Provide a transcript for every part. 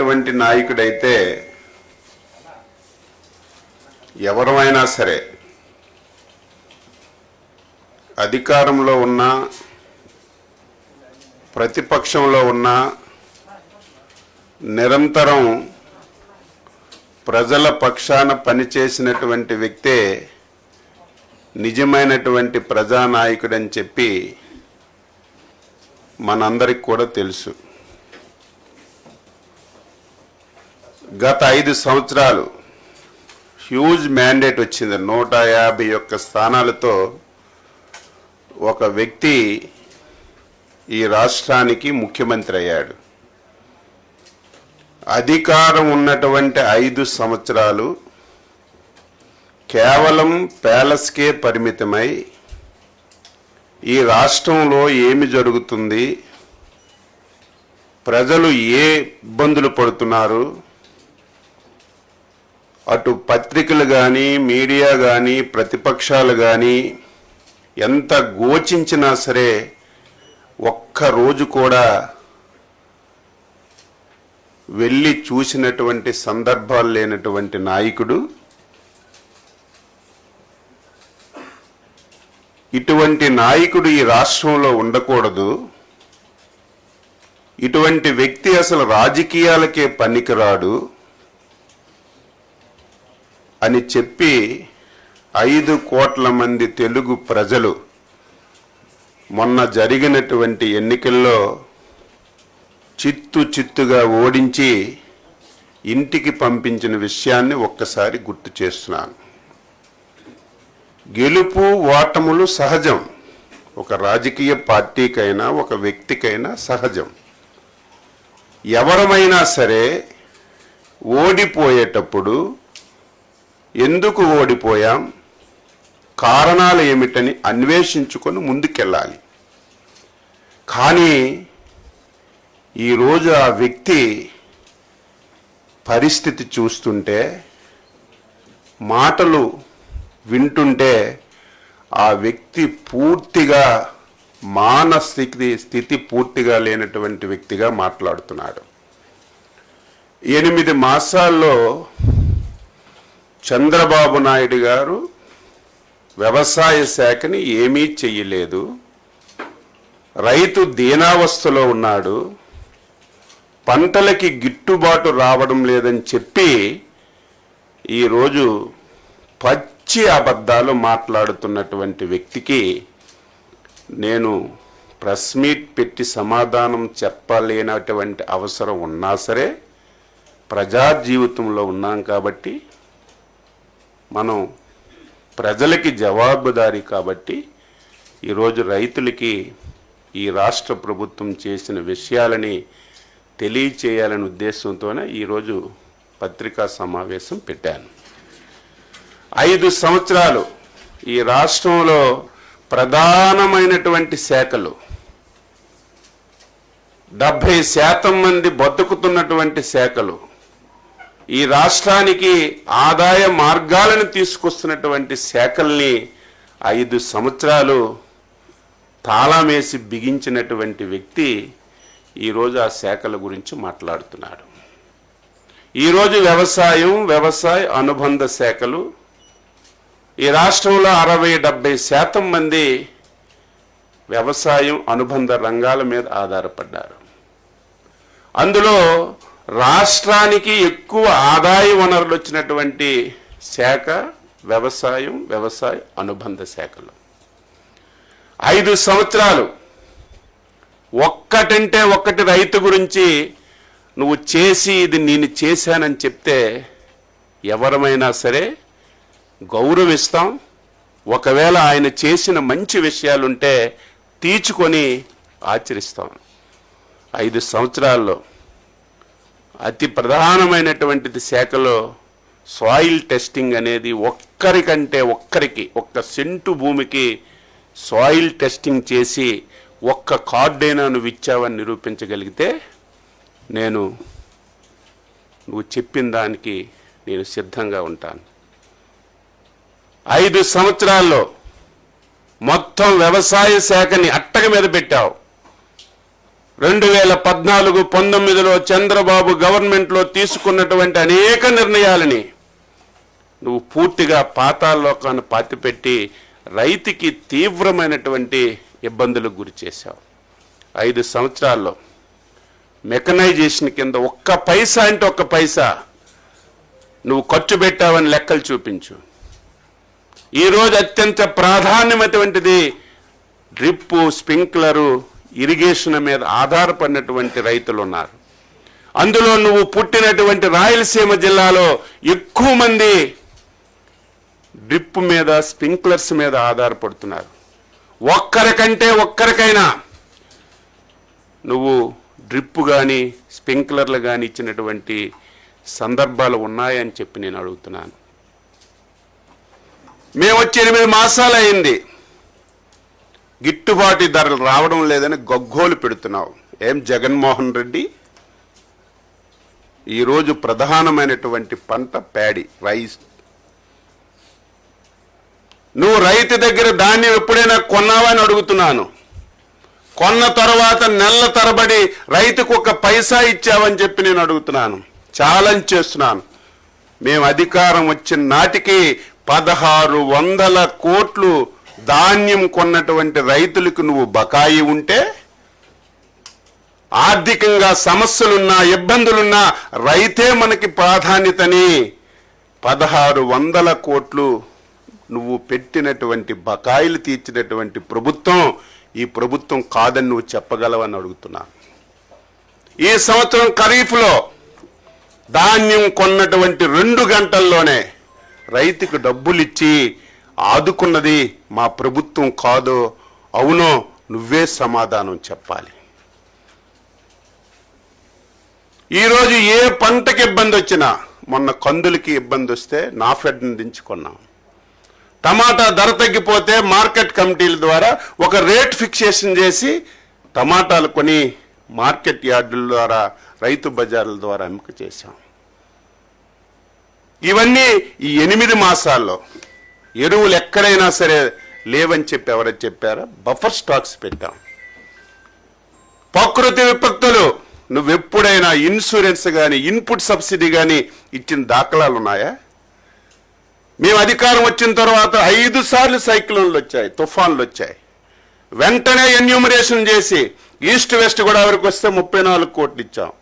నిజమైనటువంటి నాయకుడైతే ఎవరైనా సరే అధికారంలో ఉన్న ప్రతిపక్షంలో ఉన్న నిరంతరం ప్రజల పక్షాన పనిచేసినటువంటి వ్యక్తే నిజమైనటువంటి ప్రజానాయకుడని చెప్పి మనందరికి కూడా తెలుసు. గత 5 సంవత్సరాలు హ్యూజ్ మ్యాండేట్ వచ్చింది. 151 స్థానాలతో ఒక వ్యక్తి ఈ రాష్ట్రానికి ముఖ్యమంత్రి అయ్యాడు. అధికారం ఉన్నటువంటి 5 సంవత్సరాలు కేవలం ప్యాలెస్కే పరిమితమై ఈ రాష్ట్రంలో ఏమి జరుగుతుంది, ప్రజలు ఏ ఇబ్బందులు పడుతున్నారు, అటు పత్రికలు కానీ మీడియా కానీ ప్రతిపక్షాలు కానీ ఎంత గోచించినా సరే ఒక్కరోజు కూడా వెళ్ళి చూసినటువంటి సందర్భాలు లేనటువంటి నాయకుడు. ఇటువంటి నాయకుడు ఈ రాష్ట్రంలో ఉండకూడదు, ఇటువంటి వ్యక్తి అసలు రాజకీయాలకే పనికిరాడు అని చెప్పి 5 కోట్ల మంది తెలుగు ప్రజలు మొన్న జరిగినటువంటి ఎన్నికల్లో చిత్తుగా ఓడించి ఇంటికి పంపించిన విషయాన్ని ఒక్కసారి గుర్తు చేస్తున్నాను. గెలుపు ఓటములు సహజం, ఒక రాజకీయ పార్టీకైనా ఒక వ్యక్తికైనా సహజం. ఎవరమైనా సరే ఓడిపోయేటప్పుడు ఎందుకు ఓడిపోయాం, కారణాలు ఏమిటని అన్వేషించుకొని ముందుకెళ్ళాలి. కానీ ఈరోజు ఆ వ్యక్తి పరిస్థితి చూస్తుంటే, మాటలు వింటుంటే ఆ వ్యక్తి పూర్తిగా స్థితి పూర్తిగా లేనటువంటి వ్యక్తిగా మాట్లాడుతున్నాడు. 8 మాసాల్లో చంద్రబాబు నాయుడు గారు వ్యవసాయ శాఖని ఏమీ చెయ్యలేదు, రైతు దీనావస్థలో ఉన్నాడు, పంటలకి గిట్టుబాటు రావడం లేదని చెప్పి ఈరోజు పచ్చి అబద్ధాలు మాట్లాడుతున్నటువంటి వ్యక్తికి నేను ప్రెస్ మీట్ పెట్టి సమాధానం చెప్పలేనటువంటి అవసరం ఉన్నా సరే, ప్రజా జీవితంలో ఉన్నాం కాబట్టి, మనం ప్రజలకి జవాబుదారీ కాబట్టి ఈరోజు రైతులకి ఈ రాష్ట్ర ప్రభుత్వం చేసిన విషయాలని తెలియచేయాలనే ఉద్దేశంతోనే ఈరోజు పత్రికా సమావేశం పెట్టాను. 5 సంవత్సరాలు ఈ రాష్ట్రంలో ప్రధానమైనటువంటి శాఖలు 70% మంది బతుకుతున్నటువంటి శాఖలు, ఈ రాష్ట్రానికి ఆదాయ మార్గాలను తీసుకొస్తున్నటువంటి శాఖల్ని 5 సంవత్సరాలు తాళమేసి బిగించినటువంటి వ్యక్తి ఈరోజు ఆ శాఖల గురించి మాట్లాడుతున్నాడు. ఈరోజు వ్యవసాయ అనుబంధ శాఖలు ఈ రాష్ట్రంలో 60-70% మంది వ్యవసాయం అనుబంధ రంగాల మీద ఆధారపడ్డారు. అందులో రాష్ట్రానికి ఎక్కువ ఆదాయ వనరులు వచ్చినటువంటి శాఖ వ్యవసాయ అనుబంధ శాఖలు. 5 సంవత్సరాలు ఒక్కటంటే ఒక్కటి రైతు గురించి నువ్వు చేసి ఇది నేను చేశానని చెప్తే ఎవరమైనా సరే గౌరవిస్తాం. ఒకవేళ ఆయన చేసిన మంచి విషయాలుంటే తీర్చుకొని ఆచరిస్తాం. 5 సంవత్సరాల్లో అతి ప్రధానమైనటువంటిది శాఖలో సాయిల్ టెస్టింగ్ అనేది ఒక్క సెంటు భూమికి సాయిల్ టెస్టింగ్ చేసి ఒక్క కార్డైనా నువ్వు ఇచ్చావని నిరూపించగలిగితే నువ్వు చెప్పిన దానికి నేను సిద్ధంగా ఉంటాను. 5 సంవత్సరాల్లో మొత్తం వ్యవసాయ శాఖని అట్టగ మీద పెట్టావు. 2014-19లో చంద్రబాబు గవర్నమెంట్లో తీసుకున్నటువంటి అనేక నిర్ణయాలని నువ్వు పూర్తిగా పాతాళలోకాన్ని పాతిపెట్టి రైతుకి తీవ్రమైనటువంటి ఇబ్బందులకు గురి చేశావు. 5 సంవత్సరాల్లో మెకనైజేషన్ కింద ఒక్క పైసా అంటే ఒక్క పైసా నువ్వు ఖర్చు పెట్టావని లెక్కలు చూపించు. ఈరోజు అత్యంత ప్రాధాన్యమైనటువంటిది డ్రిప్పు, స్ప్రింక్లరు, ఇరిగేషన్ మీద ఆధారపడినటువంటి రైతులు ఉన్నారు. అందులో నువ్వు పుట్టినటువంటి రాయలసీమ జిల్లాలో ఎక్కువ మంది డ్రిప్ మీద, స్ప్రింక్లర్స్ మీద ఆధారపడుతున్నారు. ఒక్కరికైనా నువ్వు డ్రిప్ కానీ స్ప్రింక్లర్లు కానీ ఇచ్చినటువంటి సందర్భాలు ఉన్నాయని చెప్పి నేను అడుగుతున్నాను. మేము వచ్చి 8 మాసాలు అయింది, గిట్టుబాటు ధరలు రావడం లేదని గగ్గోలు పెడుతున్నావు. ఏం జగన్మోహన్ రెడ్డి, ఈరోజు ప్రధానమైనటువంటి పంట ప్యాడీ, రైస్. నువ్వు రైతు దగ్గర ధాన్యం ఎప్పుడైనా కొన్నావా అని అడుగుతున్నాను. కొన్న తర్వాత నెలల తరబడి రైతుకు ఒక పైసా ఇచ్చావని చెప్పి నేను అడుగుతున్నాను, ఛాలెంజ్ చేస్తున్నాను. మేము అధికారం వచ్చిన నాటికి 1600 కోట్లు ధాన్యం కొన్నటువంటి రైతులకు నువ్వు బకాయి ఉంటే, ఆర్థికంగా సమస్యలున్నా ఇబ్బందులున్నా రైతే మనకి ప్రాధాన్యతని 1600 కోట్లు నువ్వు పెట్టినటువంటి బకాయిలు తీర్చినటువంటి ప్రభుత్వం ఈ ప్రభుత్వం కాదని నువ్వు చెప్పగలవని అడుగుతున్నా. ఈ సంవత్సరం ఖరీఫ్లో ధాన్యం కొన్నటువంటి 2 గంటల్లోనే రైతుకు డబ్బులు ఇచ్చి ఆదుకున్నది మా ప్రభుత్వం కాదో అవునో నువ్వే సమాధానం చెప్పాలి. ఈరోజు ఏ పంటకి ఇబ్బంది వచ్చినా, మొన్న కందులకి ఇబ్బంది వస్తే నాఫెడ్ని దించుకున్నాం. టమాటా ధర తగ్గిపోతే మార్కెట్ కమిటీల ద్వారా ఒక రేట్ ఫిక్సేషన్ చేసి టమాటాలు కొని మార్కెట్ యార్డుల ద్వారా, రైతు బజార్ల ద్వారా అమ్మక చేశాం. ఇవన్నీ ఈ 8 మాసాల్లో ఎరువులు ఎక్కడైనా సరే లేవని చెప్పి ఎవరైనా చెప్పారా? బఫర్ స్టాక్స్ పెట్టాం. ప్రకృతి విపత్తులు నువ్వెప్పుడైనా ఇన్సూరెన్స్ కానీ ఇన్పుట్ సబ్సిడీ కానీ ఇచ్చిన దాఖలాలు ఉన్నాయా? మేము అధికారం వచ్చిన తర్వాత 5 సార్లు సైక్లోన్లు వచ్చాయి, తుఫాన్లు వచ్చాయి. వెంటనే ఎన్యూమరేషన్ చేసి ఈస్ట్ వెస్ట్ గోదావరికి వస్తే 34 కోట్లు ఇచ్చాం.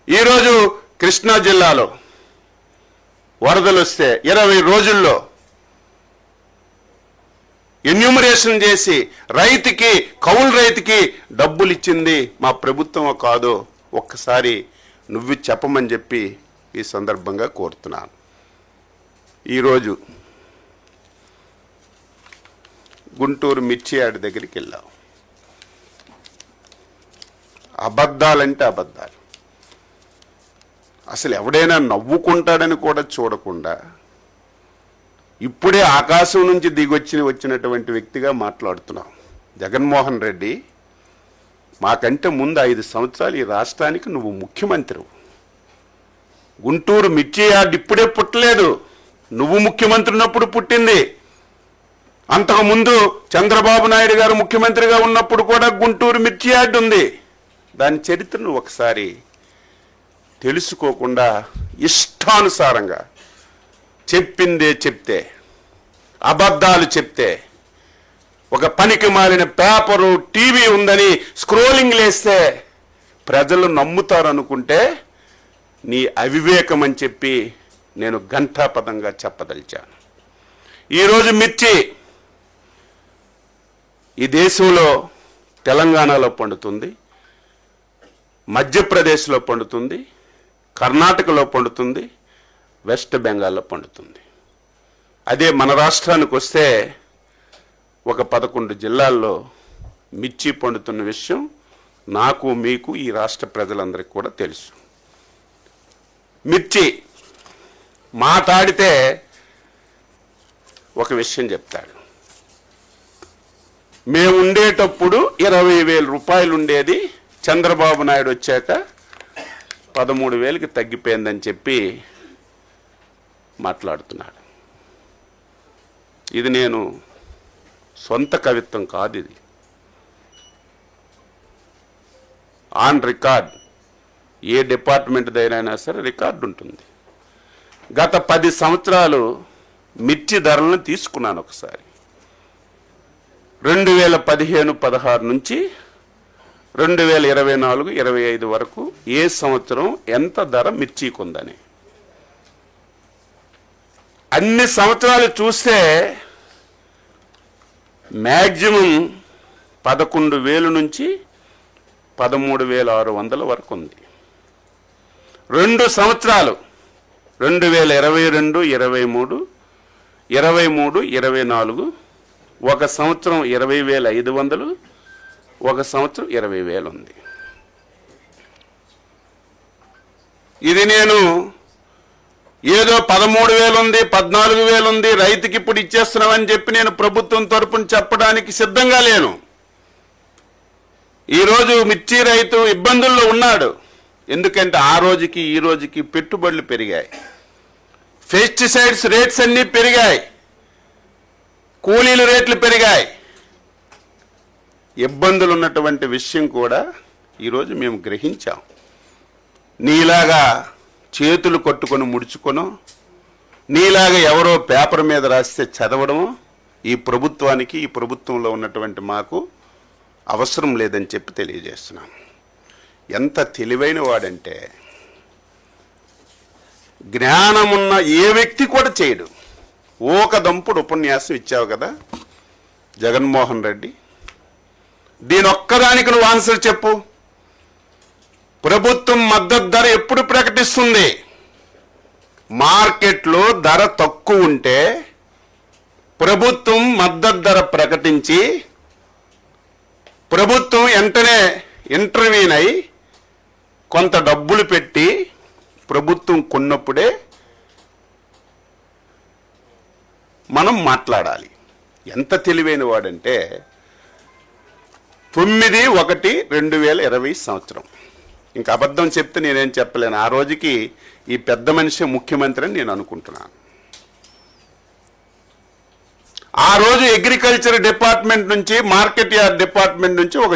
ఈరోజు కృష్ణా జిల్లాలో వరదలు వస్తే 20 రోజుల్లో ఎన్యూమరేషన్ చేసి రైతుకి, కౌలు రైతుకి డబ్బులు ఇచ్చింది మా ప్రభుత్వం కాదో ఒక్కసారి నువ్వు చెప్పమని చెప్పి ఈ సందర్భంగా కోరుతున్నాను. ఈరోజు గుంటూరు మిర్చి యార్డ్ దగ్గరికి వెళ్ళావు. అబద్ధాలంటే అబద్ధాలు. అసలు ఎవడైనా నవ్వుకుంటాడని కూడా చూడకుండా ఇప్పుడే ఆకాశం నుంచి వచ్చినటువంటి వ్యక్తిగా మాట్లాడుతున్నావు. జగన్మోహన్ రెడ్డి, మాకంటే ముందు 5 సంవత్సరాలు ఈ రాష్ట్రానికి నువ్వు ముఖ్యమంత్రి. గుంటూరు మిర్చి యార్డ్ ఇప్పుడే పుట్టలేదు, నువ్వు ముఖ్యమంత్రి ఉన్నప్పుడు పుట్టింది. అంతకుముందు చంద్రబాబు నాయుడు గారు ముఖ్యమంత్రిగా ఉన్నప్పుడు కూడా గుంటూరు మిర్చి యార్డ్ ఉంది. దాని చరిత్రను ఒకసారి తెలుసుకోకుండా ఇష్టానుసారంగా చెప్పిందే చెప్తే, అబద్ధాలు చెప్తే, ఒక పనికి మాలిన పేపరు, టీవీ ఉందని స్క్రోలింగ్ లేస్తే ప్రజలు నమ్ముతారనుకుంటే నీ అవివేకం అని చెప్పి నేను ఘంటాపదంగా చెప్పదలిచాను. ఈరోజు మిర్చి ఈ దేశంలో తెలంగాణలో పండుతుంది, మధ్యప్రదేశ్లో పండుతుంది, కర్ణాటకలో పండుతుంది, వెస్ట్ బెంగాల్లో పండుతుంది. అదే మన రాష్ట్రానికి వస్తే ఒక 11 జిల్లాల్లో మిర్చి పండుతున్న విషయం నాకు, మీకు, ఈ రాష్ట్ర ప్రజలందరికీ కూడా తెలుసు. మిర్చి మాట్లాడితే ఒక విషయం చెప్తాడు. మేము ఉండేటప్పుడు 20,000 రూపాయలు ఉండేది, చంద్రబాబు నాయుడు వచ్చాక 13,000కి తగ్గిపోయిందని చెప్పి మాట్లాడుతున్నాడు. ఇది నేను సొంత కవిత్వం కాదు, ఇది ఆన్ రికార్డ్. ఏ డిపార్ట్మెంట్ దైనా సరే రికార్డు ఉంటుంది. గత 10 సంవత్సరాలు మిర్చి ధరలను తీసుకున్నాను ఒకసారి. 2015-16 నుంచి 2024-25 వరకు ఏ సంవత్సరం ఎంత ధర మిర్చికి ఉందని అన్ని సంవత్సరాలు చూస్తే మ్యాక్సిమం 11,000 నుంచి 13,600 వరకు ఉంది. 2 సంవత్సరాలు 2022, 23, 23, 24 ఒక సంవత్సరం 20,500, ఒక సంవత్సరం 20,000 ఉంది. ఇది నేను ఏదో 13,000 ఉంది, 14,000 ఉంది, రైతుకి ఇప్పుడు ఇచ్చేస్తున్నామని చెప్పి నేను ప్రభుత్వం తరపున చెప్పడానికి సిద్ధంగా లేను. ఈరోజు మిర్చి రైతు ఇబ్బందుల్లో ఉన్నాడు. ఎందుకంటే ఆ రోజుకి ఈ రోజుకి పెట్టుబడులు పెరిగాయి, పెస్టిసైడ్స్ రేట్స్ అన్నీ పెరిగాయి, కూలీల రేట్లు పెరిగాయి. ఇబ్బందులు ఉన్నటువంటి విషయం కూడా ఈరోజు మేము గ్రహించాం. నీలాగా చేతులు కొట్టుకొని ముడుచుకొనో, నీలాగా ఎవరో పేపర్ మీద రాస్తే చదవడమో ఈ ప్రభుత్వానికి, ఈ ప్రభుత్వంలో ఉన్నటువంటి మాకు అవసరం లేదని చెప్పి తెలియజేస్తున్నాను. ఎంత తెలివైన వాడంటే జ్ఞానమున్న ఏ వ్యక్తి కూడా చేయడు. ఒక దంపుడు ఉపన్యాసం ఇచ్చావు కదా జగన్మోహన్ రెడ్డి, దీని ఒక్కదానికి నువ్వు ఆన్సర్ చెప్పు. ప్రభుత్వం మద్దతు ధర ఎప్పుడు ప్రకటిస్తుంది? మార్కెట్లో ధర తక్కువ ఉంటే ప్రభుత్వం మద్దతు ధర ప్రకటించి ప్రభుత్వం వెంటనే ఇంటర్వ్యూన్ అయి కొంత డబ్బులు పెట్టి ప్రభుత్వం కొన్నప్పుడే మనం మాట్లాడాలి. ఎంత తెలివైన వాడంటే 9/1/2020 సంవత్సరం. ఇంకా అబద్ధం చెప్తే నేనేం చెప్పలేను. ఆ రోజుకి ఈ పెద్ద మనిషి ముఖ్యమంత్రి అని నేను అనుకుంటున్నాను. ఆ రోజు అగ్రికల్చర్ డిపార్ట్మెంట్ నుంచి, మార్కెట్ యార్డ్ డిపార్ట్మెంట్ నుంచి ఒక